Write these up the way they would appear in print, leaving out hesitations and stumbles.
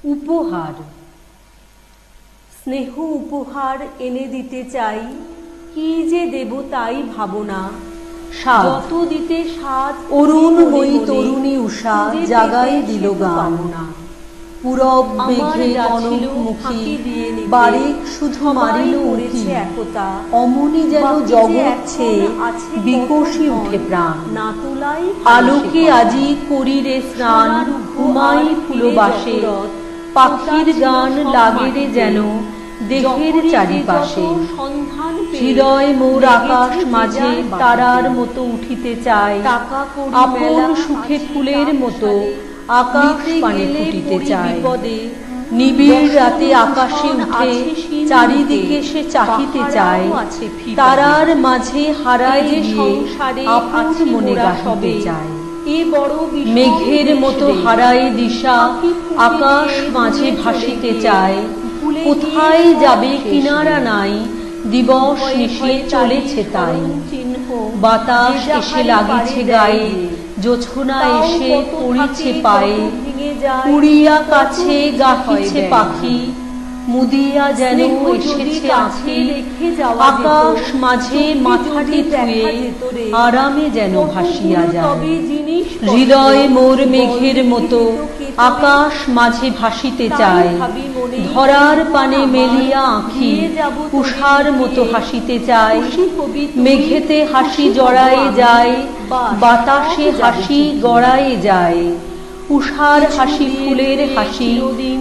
উপহার। স্নেহ উপহার এনে দিতে চাই, কি যে দেব তাই ভাবনা। যত দিতে সাজ অরুণময়ী তরুণী উষা জাগাই দিল গান। পূরব মেঘে কনকমুখী বারেক শুধু মারিল উঁকি। অমনি যেন জগৎ ছেয়ে বিকশি উঠে প্রাণ। আলোকে আজি করিরে স্নান, ঘুমাই ফুলবাসে। পাখির গান লাগে রে যেন দেহের চারিপাশে। হৃদয় মোর আকাশ মাঝে তারার মতো উঠিতে চায়। আপন সুখে ফুলের মতো আকাশ পানে ফুটিতে চায়। নিবিড় রাতে আকাশে উঠে চারিদিকে সে চাহিতে চায়। তারার মাঝে হারায় গিয়ে আপন মনে গাহিতে চায়। মেঘের মতো হারায় দিশা আকাশ মাঝে ভাসিতে চায়। কোথায় যাবে কিনারা নাই, দিবস নিশে চলেছে তাই। বাতাস এসে লাগিছে গায়ে, জোছনা এসে পড়িছে পায়ে। উড়িয়া কাছে গাহিছে পাখি, মুদিয়া যেন এসেছে আঁখি। আকাশ মাঝে মাথাটি ধুয়ে আরামে যেন ভাসিয়া যায়। হৃদয় মোর মেঘের মতো আকাশ মাঝে ভাসিতে চায়। ধরার পানে মেলিয়া আঁখি উষার মতো হাসিতে চায়। মেঘেতে হাসি জড়ায়ে যায়, বাতাসে হাসি গড়ায়ে যায়। উষার হাসি ফুলের হাসি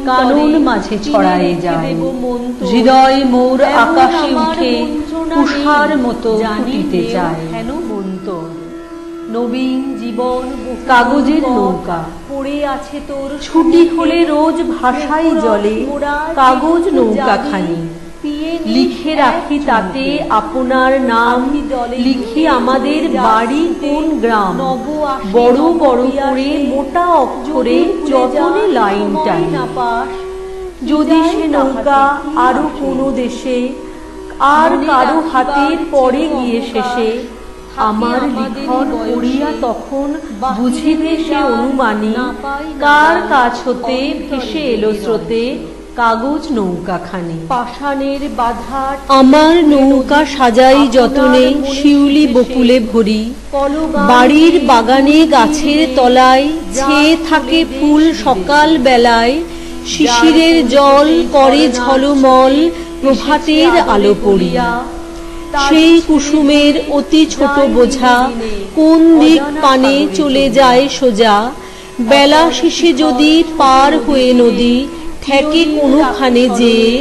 কানন মাঝে ছড়ায়ে যায়। হৃদয় মোর আকাশে উঠে উষার মতো ফুটিতে চায়। নবীন জীবন কাগজের নৌকা পড়ে আছে তোর, ছুটি হলে রোজ ভাষাই জলে কাগজ নৌকাখানি। লিখে রাখি তাতে আপনার নাম, লিখি আমাদের বাড়ি কোন গ্রাম। বড় বড় করে মোটা অক্ষরে যতনে লাইন টানি। যদি সে নৌকা আরো কোনো দেশে আর কারো হাতের পড়ে গিয়ে শেষে, আমার লিখন পড়িয়া তখন বুঝিবে সে অনুমানী। কার কাছ হতে ভেসে এলো স্রোতে কাগজ নৌকাখানি। পাষাণের বাধা আমার নৌকা সাজাই যতনে শিউলি বকুলে ভরি। বাড়ির বাগানে গাছের তলায় ছেয়ে থাকে ফুল সকাল বেলায়। শিশিরের জল করে ঝলমল প্রভাতের আলো পড়িয়া। সেই কুসুমের অতি ছোট বোঝা কোন দিক পানে চলে যায় সোজা। বেলা শেষে যদি পার হয়ে নদী ঠেকে কোনোখানে যেয়ে,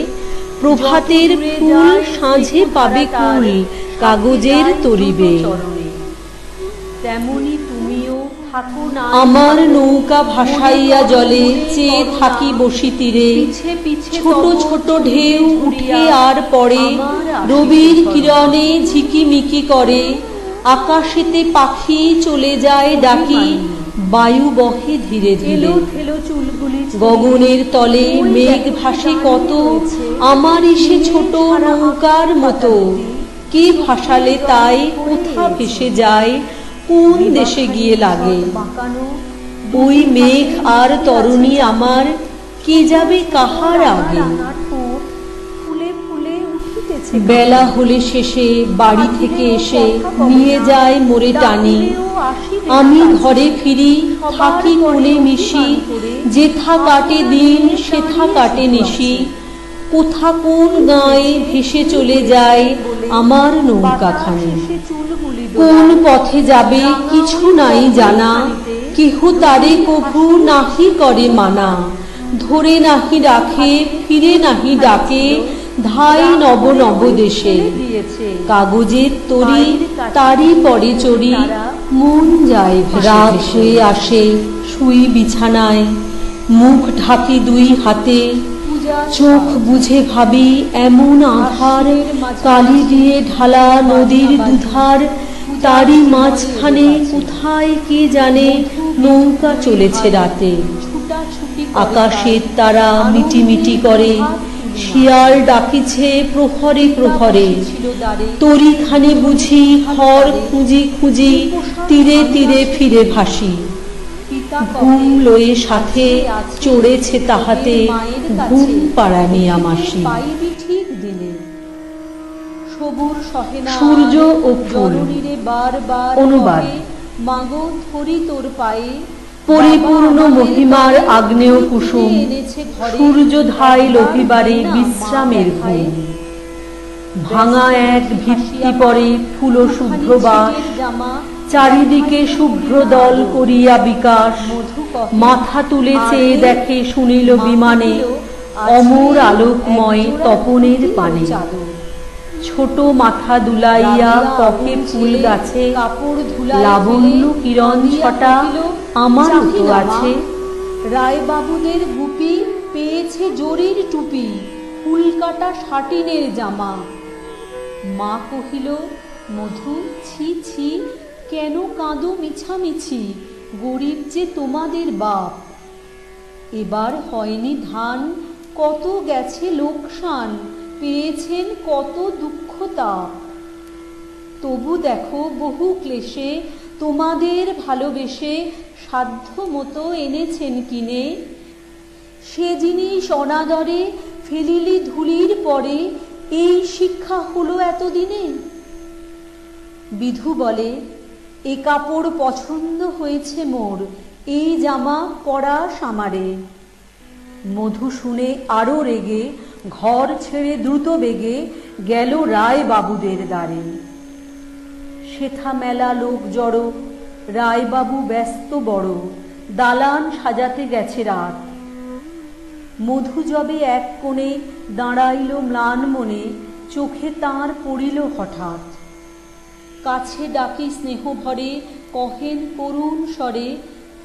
প্রভাতের ফুল সাঁঝে পাবে কুল কাগজের তরিবে। তেমনি তুমিও থাকো না আমার নৌকা ভাসাইয়া জলে, চেয়ে থাকি বসি তীরে। ছোট ছোট ঢেউ উঠে আর পড়ে, রবির কিরণে ঝিকিমিকি করে। আকাশেতে পাখি চলে যায় ডাকি, বায়ু বহে ধীরে ধীরে। গগনের তলে মেঘ ভাসে কত, আমার সে ছোট নৌকার মতো। কে ভাসালে তাই কোথা ভেসে যায়, কোন দেশে গিয়ে লাগে। ওই মেঘ আর তরুণী আমার, কে যাবে কাহার আগে। বেলা হলে শেষে বাড়ি থেকে এসে নিয়ে যায় মোরে টানি। আমি ঘরে ফিরি থাকি কোলে মিশি, যেথা কাটে দিন সেথা কাটে নিশি। কোথা কোন গায়ে ভেসে চলে যায় আমার নৌকাখানি। কোন পথে যাবে কিছু নাই জানা, কেহ তারে কভু নাহি করে মানা। ধরে নাহি রাখে ফিরে নাহি ডাকে, ধাই নব নব দেশে। কাগজের তরি তারই পরে চড়ি, মন যায় রাত হয়ে আসে শুই বিছানায়। মুখ ঢাকি দুই হাতে, চোখ বুঝে ভাবি এমন আধার। কালি দিয়ে ঢালা নদীর দুধার, তারই মাঝখানে কোথায় কে জানে নৌকা চলেছে রাতে। আকাশের তারা মিটিমিটি করে, শিয়াল ডাকিছে প্রহরে প্রহরে। তরিখানি বুঝি হর খুঁজি খুঁজি তীরে তীরে ফিরে ভাসি। ঘুম লয়ে সাথে চড়েছে তাহাতে ঘুম পাড়ানিয়া মাসি। পাইবি ঠিক দিনে সবুর সহেনা সূর্য ও ফুল। জননীরে বারবার অনুবাদ। মাগো ধরি তোর পায়ে পরিপূর্ণ মহিমার আগ্নেয় কুসুম সূর্য ধায় লোহিবারে বিশ্রামের ঘুম। ভাঙা এক ভিত্তি পরে ফুল শুভ্র বাস, চারিদিকে শুভ্র দল করিয়া বিকাশ। মাথা তুলে চেয়ে দেখে শুনিল বিমানে অমর আলোকময় তপনের পানে। ছোট মাথা দুলাইয়া পকে ফুল গাছে লাবণ্য কিরণ ছটা আমার তো আছে। রায়বাবুদের গুপি পেয়েছে জরির টুপি, ফুল কাটা শাটিনের জামা। মা কহিল মধু ছি ছি কেন কাঁদো মিছামিছি, গরিব যে তোমাদের বাপ। এবার হয়নি ধান কত গেছে লোকসান, পেয়েছেন কত দুঃখ তাপ। তবু দেখো বহু ক্লেশে তোমাদের ভালোবেসে সাধ্য মতো এনেছেন কিনে। সে জিনিস অনাদরে ফেলিলি ধুলির পরে, এই শিক্ষা হলো এতদিনে। বিধু বলে এ কাপড় পছন্দ হয়েছে মোর, এই জামা পরাস আমারে। মধু শুনে আরো রেগে ঘর ছেড়ে দ্রুত বেগে গেল রায় বাবুদের দ্বারে। সেথা মেলা লোক জড়ো, রায়বাবু ব্যস্ত বড়, দালান সাজাতে গেছে রাত। মধু যবে এক কোণে দাঁড়াইল ম্লান মনে, চোখে তাঁর পড়িল হঠাৎ। কাছে ডাকি স্নেহ ভরে কহেন করুণ স্বরে,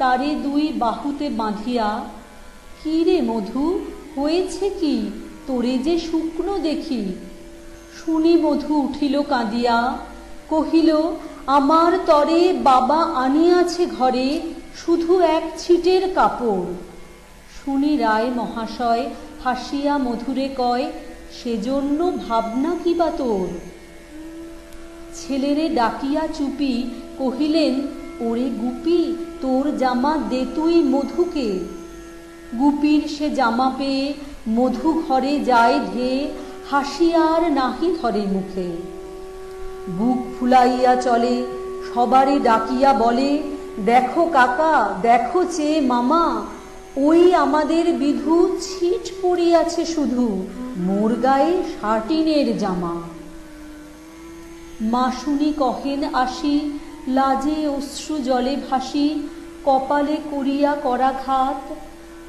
তারে দুই বাহুতে বাঁধিয়া কি রে মধু হয়েছে কি, তোরে যে শুকনো দেখি। শুনি মধু উঠিল কাঁদিয়া, কহিল আমার তরে বাবা আনিয়াছে ঘরে শুধু এক ছিটের কাপড়। শুনি রায় মহাশয় হাসিয়া মধুরে কয় সেজন্য ভাবনা কি বা তোর। ছেলেরে ডাকিয়া চুপি কহিলেন ওরে গুপি তোর জামা দে তুই মধুকে। গুপির সে জামা পেয়ে মধু ঘরে যায় ধেয়ে, হাসি আর নাহি ধরে মুখে। বুক ফুলাইয়া চলে সবারে ডাকিয়া বলে দেখো কাকা দেখো চেয়ে মামা, ওই আমাদের বিধু ছিট পড়িয়াছে শুধু, মোর গায়ে শাটিনের জামা। মা শুনি কহেন আসি, লাজে অশ্রু জলে ভাসি, কপালে করিয়া করাঘাত।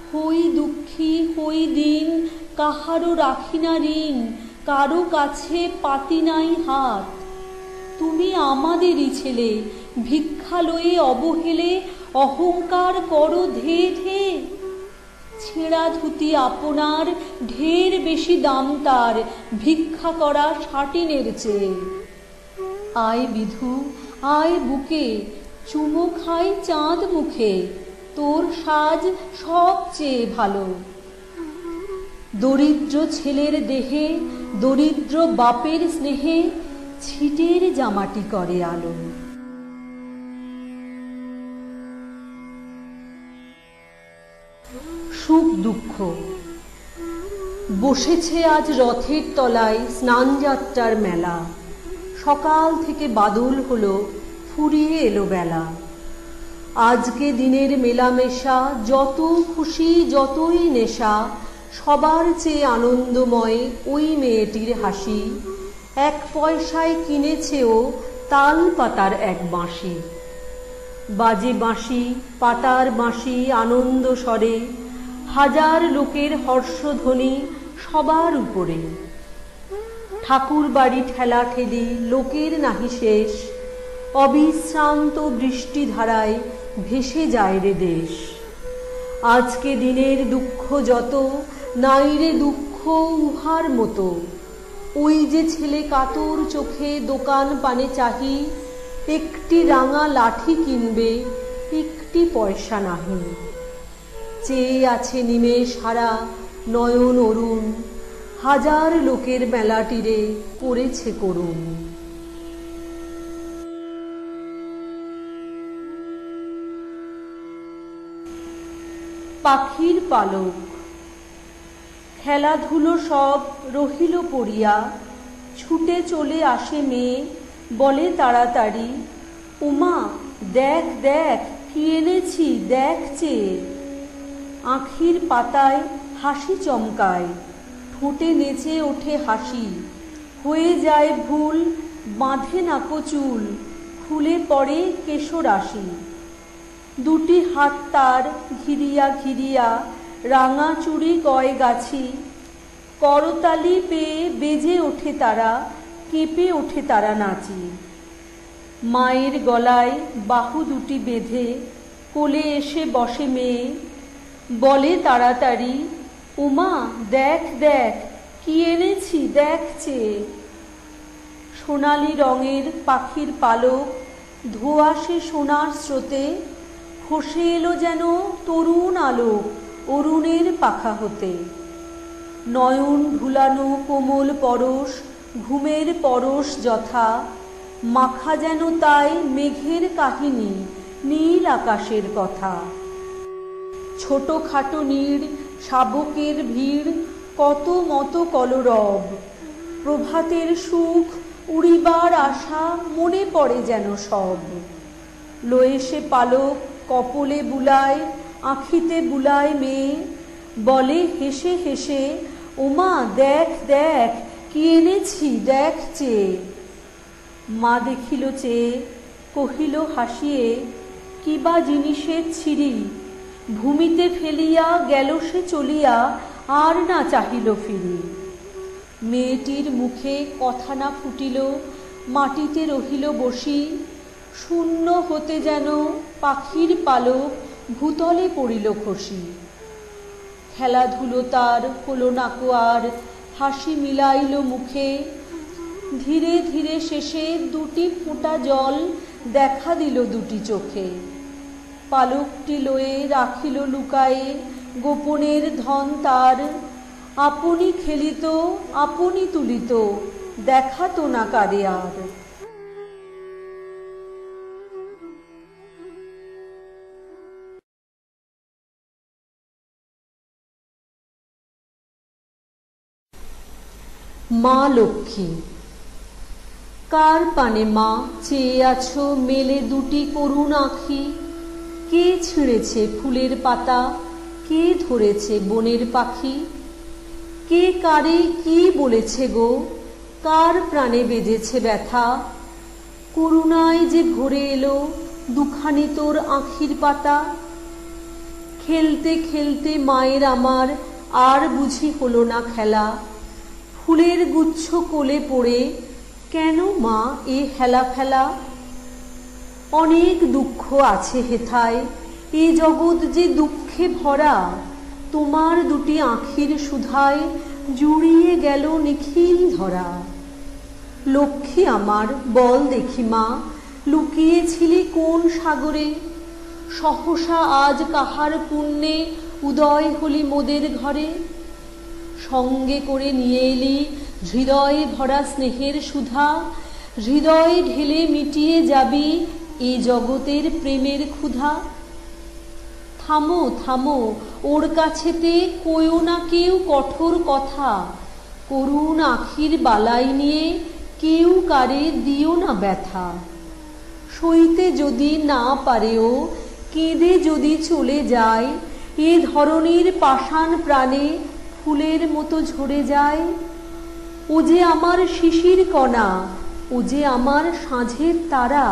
হই দুঃখী হই দিন কাহারও রাখি না ঋণ, কারো কাছে পাতি নাই হাত। তুমি আমাদেরই ছেলে, ভিক্ষা লয়ে অবহেলে অহংকার করো ধে ধে। ছেঁড়া ধুতি আপনার ঢের বেশি দাম তার, ভিক্ষা করা শাটিনের চেয়ে। আয় বিধু আয় বুকে, চুমো খাই চাঁদ মুখে, তোর সাজ সবচেয়ে ভালো। দরিদ্র ছেলের দেহে দরিদ্র বাপের স্নেহে, ছিটের জামাটি করে আলো। সুখ দুঃখ। বসেছে আজ রথের তলায় স্নানযাত্রার মেলা, সকাল থেকে বাদল হলো ফুরিয়ে এলো বেলা। আজকে দিনের মেলামেশা যত খুশি যতই নেশা, সবার চেয়ে আনন্দময় ওই মেয়েটির হাসি। এক পয়সায় কিনেছে ও তাল পাতার এক বাঁশি। বাজে বাঁশি পাতার বাঁশি আনন্দ স্বরে, হাজার লোকের হর্ষধ্বনি সবার উপরে। ঠাকুর বাড়ি ঠেলা ঠেলি লোকের নাহি শেষ, অবিশ্রান্ত বৃষ্টি ধারায় ভেসে যায় রে দেশ। আজকে দিনের দুঃখ যত নাই রে দুঃখ উহার মতো। ওই যে ছেলে কাতর চোখে দোকান পানে চাহি, একটি রাঙা লাঠি কিনবে একটি পয়সা নাহি। চেয়ে আছে নিমেষ হারা নয়ন অরুণ, হাজার লোকের মেলাটিরে করেছে করুণ। পাখির পালক। খেলাধুলো সব রহিল পড়িয়া, ছুটে চলে আসে মেয়ে, বলে তাড়াতাড়ি, উমা দেখ দেখ কি এনেছি, দেখ চেয়ে। আঁখির পাতায় হাসি চমকায়, ঠোঁটে নেচে ওঠে হাসি, হয়ে যায় ভুল, বাঁধে নাকো চুল, খুলে পড়ে কেশরাশি। দুটি হাত তার ঘিরিয়া ঘিরিয়া রাঙা চুড়ি গয় গাছি, করতালি পেয়ে বেজে ওঠে তারা, কেঁপে ওঠে তারা নাচি। মায়ের গলায় বাহু দুটি বেঁধে কোলে এসে বসে মেয়ে, বলে তাড়াতাড়ি, উমা দেখ দেখ কি এনেছি, দেখ চেয়ে। সোনালি রঙের পাখির পালক ধোঁয়াশে সোনার স্রোতে, খসে এলো যেন তরুণ আলোক অরুণের পাখা হতে। নয়ন ভুলানো কোমল পরশ, ঘুমের পরশ যথা, মাখা যেন তাই মেঘের কাহিনী, নীল আকাশের কথা। ছোটখাটো নীড় শাবকের ভিড়, কত মতো কলরব, প্রভাতের সুখ উড়িবার আশা, মনে পড়ে যেন সব। লয়ে সে পালক কপলে বুলায়, আঁখিতে বুলায় মেয়ে, বলে হেসে হেসে, ওমা দেখ দেখ কি এনেছি, দেখ চেয়ে। মা দেখিল চেয়ে, কহিল হাসিয়ে, কিবা জিনিসের ছিরি, ভূমিতে ফেলিয়া গেল সে চলিয়া, আর না চাহিল ফিরি। মেয়েটির মুখে কথা না ফুটিল, মাটিতে রহিল বসি, শূন্য হতে যেন পাখির পালক ভূতলে পড়িল খসি। খেলাধুলো তার হলো না কো আর, হাসি মিলাইল মুখে, ধীরে ধীরে শেষে দুটি ফোঁটা জল দেখা দিল দুটি চোখে। পালকটি লয়ে রাখিল লুকায়ে গোপনের ধন তার, আপনি খেলিত আপনি তুলিত, দেখাতো না কারে আর। মা লক্ষ্মী। কার পানে মা চেয়ে আছো মেলে দুটি করুণ আঁখি, কে ছিঁড়েছে ফুলের পাতা, কে ধরেছে বনের পাখি, কে কারে কি বলেছে গো, কার প্রাণে বেজেছে ব্যথা, করুণায় যে ভরে এলো দুখানি তোর আঁখির পাতা। খেলতে খেলতে মায়ের আমার আর বুঝি হলো না খেলা, ফুলের গুচ্ছ কোলে পড়ে কেন মা এ হেলা ফেলা। অনেক দুঃখ আছে হেথায়, এ জগৎ যে দুঃখে ভরা, তোমার দুটি আঁখির সুধায় জুড়িয়ে গেল নিখিল ধরা। লক্ষ্মী আমার বল দেখি মা, লুকিয়েছিলি কোন সাগরে, সহসা আজ কাহার পুণ্যে উদয় হলি মোদের ঘরে। সঙ্গে করে নিয়ে এলি হৃদয়ে ভরা স্নেহের সুধা, হৃদয়ে ঢেলে মিটিয়ে যাবি এ জগতের প্রেমের ক্ষুধা। থামো থামো ওর কাছেতে কইও না কেউ কঠোর কথা, করুণ আঁখির বালাই নিয়ে কেউ কারে দিও না ব্যথা। সইতে যদি না পারেও কেঁদে যদি চলে যায়, এ ধরনীর পাষাণ প্রাণে ফুলের মতো ঝরে যায়। ও যে আমার শিশির কণা, ও যে আমার সাঁঝের তারা,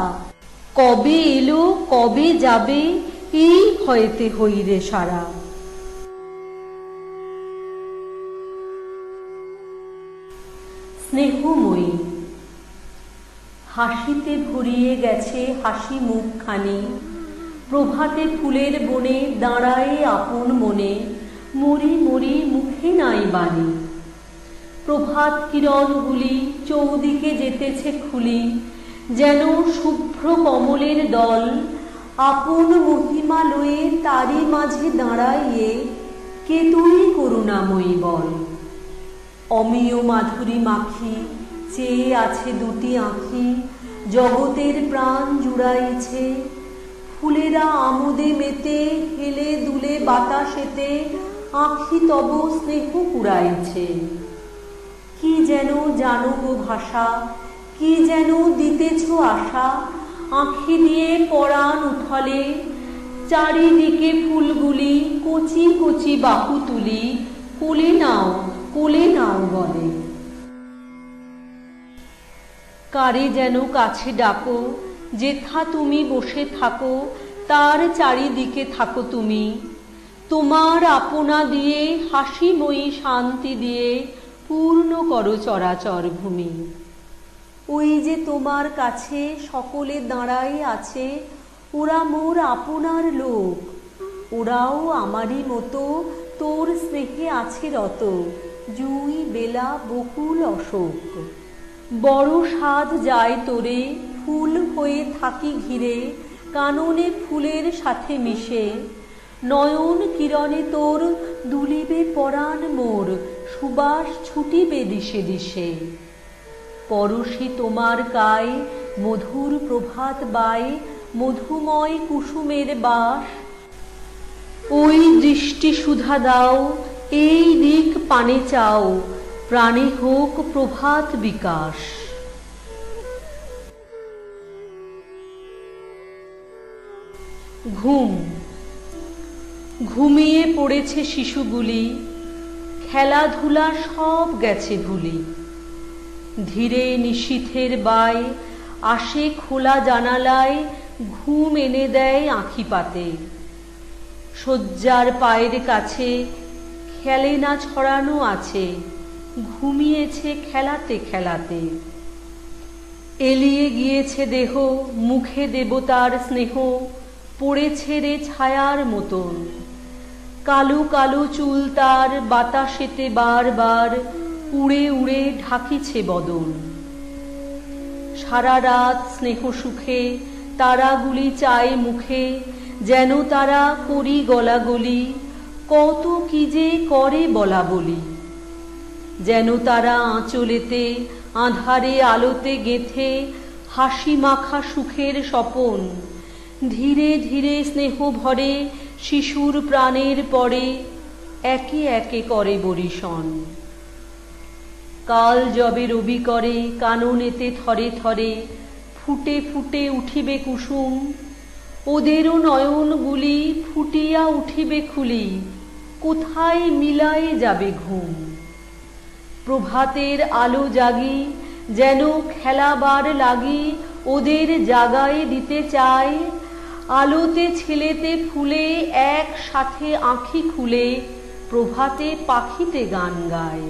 কবে এলো কবে যাবে এই ভয়েতে হইরে সারা। স্নেহময়ী। হাসিতে ভরিয়ে গেছে হাসি মুখখানি, প্রভাতে ফুলের বনে দাঁড়ায়ে আপন মনে, মরি মরি মুখে নাই বাণী। প্রভাত কিরণগুলি চৌদিকে যেতেছে খুলি, যেন শুভ্র কমলের দল, আপন মহিমা লয়ে তারি মাঝে দাঁড়াইয়ে কে তুই করুণাময়ী বল। অমিয় মাধুরী মাখি চেয়ে আছে দুটি আঁখি, জগতের প্রাণ জুড়াইছে, ফুলেরা আমোদে মেতে, হেলে দুলে বাতাসেতে আঁখি তব স্নেহ কুড়াইছে। কি যেন জানো গো ভাষা, কি যেন দিতেছ আশা, আঁখি দিয়ে পরাণ উথলে, চারিদিকে ফুলগুলি কচি কচি বাহু তুলি, কোলে নাও বলে। কারে যেন কাছে ডাকো, যেথা তুমি বসে থাকো তার চারিদিকে থাকো তুমি, তোমার আপনা দিয়ে হাসিময়ী শান্তি দিয়ে পূর্ণ করো চরাচর ভূমি। ওই যে তোমার কাছে সকলে দাঁড়াই আছে, ওরা মোর আপনার লোক, ওরাও আমারই মতো তোর স্নেহে আছে রত, জুই বেলা বকুল অশোক। বড় সাধ যায় তোরে, ফুল হয়ে থাকি ঘিরে, কাননে ফুলের সাথে মিশে, নয়ন কিরণে তোর দুলিবে পরাণ মোর, সুবাস ছুটিবে দিশে দিশে। পরশি তোমার গায়ে মধুর প্রভাত বায়, মধুময় কুসুমের বাস, ওই দৃষ্টি সুধা দাও, এই দিক পানে চাও, প্রাণে হোক প্রভাত বিকাশ। ঘুম। ঘুমিয়ে পড়েছে শিশুগুলি, খেলাধুলা সব গেছে ভুলি। ধীরে নিশীথের বাই আসে খোলা জানালায়, ঘুম এনে দেয় আঁখি পাতে। শয্যার পায়ের কাছে খেলেনা ছড়ানো আছে, ঘুমিয়েছে খেলাতে খেলাতে। এলিয়ে গিয়েছে দেহ, মুখে দেবতার স্নেহ, পড়েছে রে ছায়ার মতন। কালো কালো চুল তার বাতাসেতে বারবার উড়ে উড়ে ঢাকিছে বদন। সারা রাত স্নেহ সুখে তারাগুলি চায় মুখে, যেন তারা করি গলাগলি, কত কি যে করে বলা বলি। যেন তারা আঁচলেতে আঁধারে আলোতে গেথে হাসি মাখা সুখের স্বপন। ধীরে ধীরে স্নেহ ভরে শিশুর প্রাণের পরে, একে একে করে বরিশন। কাল যবে রবি করে কাননেতে থরে থরে, ফুটে ফুটে উঠিবে কুসুম, ওদেরও নয়নগুলি ফুটিয়া উঠিবে খুলি, কোথায় মিলায়ে যাবে ঘুম। প্রভাতের আলো জাগি, যেন খেলাবার লাগি ওদের জাগায়ে দিতে চায়, আলোতে ছেলেতে ফুলে একসাথে আঁখি খুলে প্রভাতে পাখিতে গান গায়।